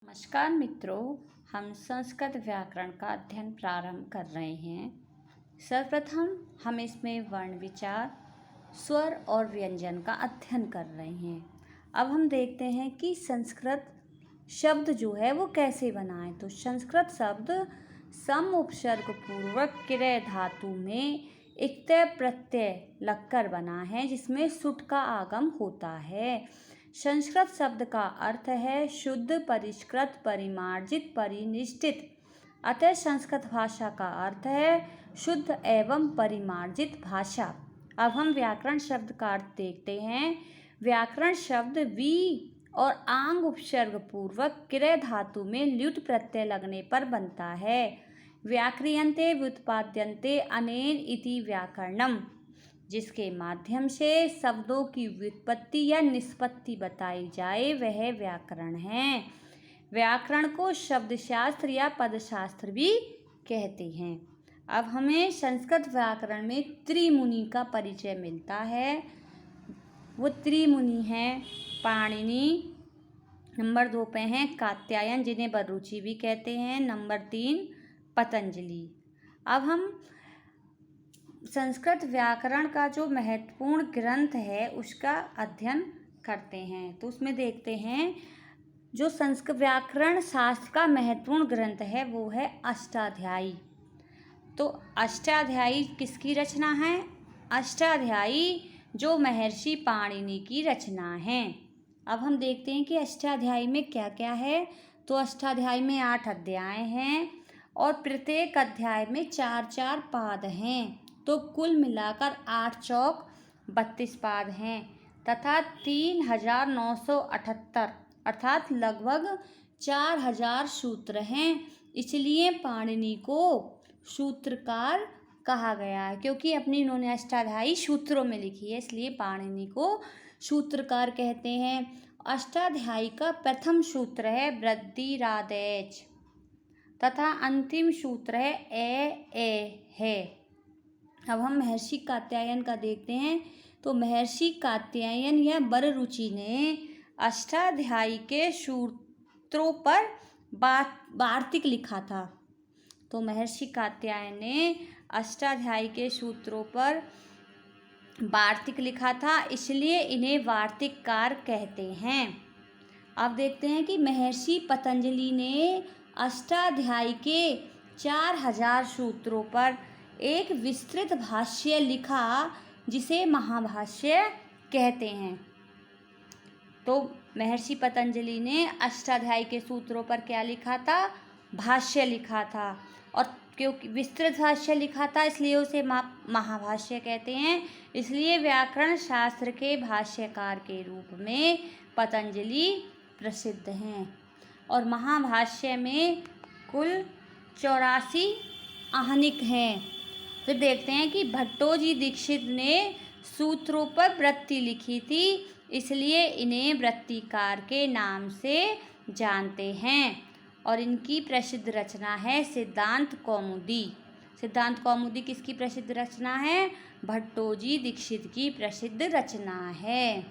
नमस्कार मित्रों, हम संस्कृत व्याकरण का अध्ययन प्रारंभ कर रहे हैं। सर्वप्रथम हम इसमें वर्ण विचार, स्वर और व्यंजन का अध्ययन कर रहे हैं। अब हम देखते हैं कि संस्कृत शब्द जो है वो कैसे बना है। तो संस्कृत शब्द सम उपसर्ग पूर्वक किरय धातु में इक्तय प्रत्यय लगकर बना है, जिसमें सुट का आगम होता है। संस्कृत शब्द का अर्थ है शुद्ध, परिष्कृत, परिमार्जित, परिनिष्ठित। अतः संस्कृत भाषा का अर्थ है शुद्ध एवं परिमार्जित भाषा। अब हम व्याकरण शब्द का अर्थ देखते हैं। व्याकरण शब्द वी और आंग उपसर्ग पूर्वक किरय धातु में ल्युट् प्रत्यय लगने पर बनता है। व्याक्रियन्ते व्युत्पाद्यन्ते अनेन इति व्याकरणम, जिसके माध्यम से शब्दों की व्युत्पत्ति या निष्पत्ति बताई जाए, वह व्याकरण है। व्याकरण को शब्दशास्त्र या पदशास्त्र भी कहते हैं। अब हमें संस्कृत व्याकरण में त्रिमुनि का परिचय मिलता है। वो त्रिमुनि हैं पाणिनि, नंबर 2 पे हैं कात्यायन, जिन्हें बररुचि भी कहते हैं, नंबर 3 पतंजलि। अब हम संस्कृत व्याकरण का जो महत्वपूर्ण ग्रंथ है उसका अध्ययन करते हैं। तो उसमें देखते हैं जो संस्कृत व्याकरण शास्त्र का महत्वपूर्ण ग्रंथ है वो है अष्टाध्यायी। तो अष्टाध्यायी किसकी रचना है? अष्टाध्यायी जो महर्षि पाणिनि की रचना है। अब हम देखते हैं कि अष्टाध्यायी में क्या क्या है। तो अष्टाध्यायी में 8 अध्याय हैं और प्रत्येक अध्याय में 4-4 पाद हैं। तो कुल मिलाकर 8 चौक 32 पाद हैं तथा 3978 अर्थात लगभग 4000 सूत्र हैं। इसलिए पाणिनि को सूत्रकार कहा गया है, क्योंकि अपनी इन्होंने अष्टाध्यायी सूत्रों में लिखी है, इसलिए पाणिनि को सूत्रकार कहते हैं। अष्टाध्यायी का प्रथम सूत्र है वृद्धिरादेच तथा अंतिम सूत्र है ए है। अब हम महर्षि कात्यायन का देखते हैं। तो महर्षि कात्यायन या बररुचि ने अष्टाध्यायी के सूत्रों पर वार्तिक लिखा था। तो महर्षि कात्यायन ने अष्टाध्यायी के सूत्रों पर वार्तिक लिखा था, इसलिए इन्हें वार्तिककार कहते हैं। अब देखते हैं कि महर्षि पतंजलि ने अष्टाध्यायी के 4000 सूत्रों पर एक विस्तृत भाष्य लिखा, जिसे महाभाष्य कहते हैं। तो महर्षि पतंजलि ने अष्टाध्यायी के सूत्रों पर क्या लिखा था? भाष्य लिखा था। और क्योंकि विस्तृत भाष्य लिखा था इसलिए उसे महाभाष्य कहते हैं। इसलिए व्याकरण शास्त्र के भाष्यकार के रूप में पतंजलि प्रसिद्ध हैं। और महाभाष्य में कुल 84 आहनिक हैं। फिर देखते हैं कि भट्टोजी दीक्षित ने सूत्रों पर वृत्ति लिखी थी, इसलिए इन्हें वृत्तिकार के नाम से जानते हैं। और इनकी प्रसिद्ध रचना है सिद्धांत कौमुदी। सिद्धांत कौमुदी किसकी प्रसिद्ध रचना है? भट्टोजी दीक्षित की प्रसिद्ध रचना है।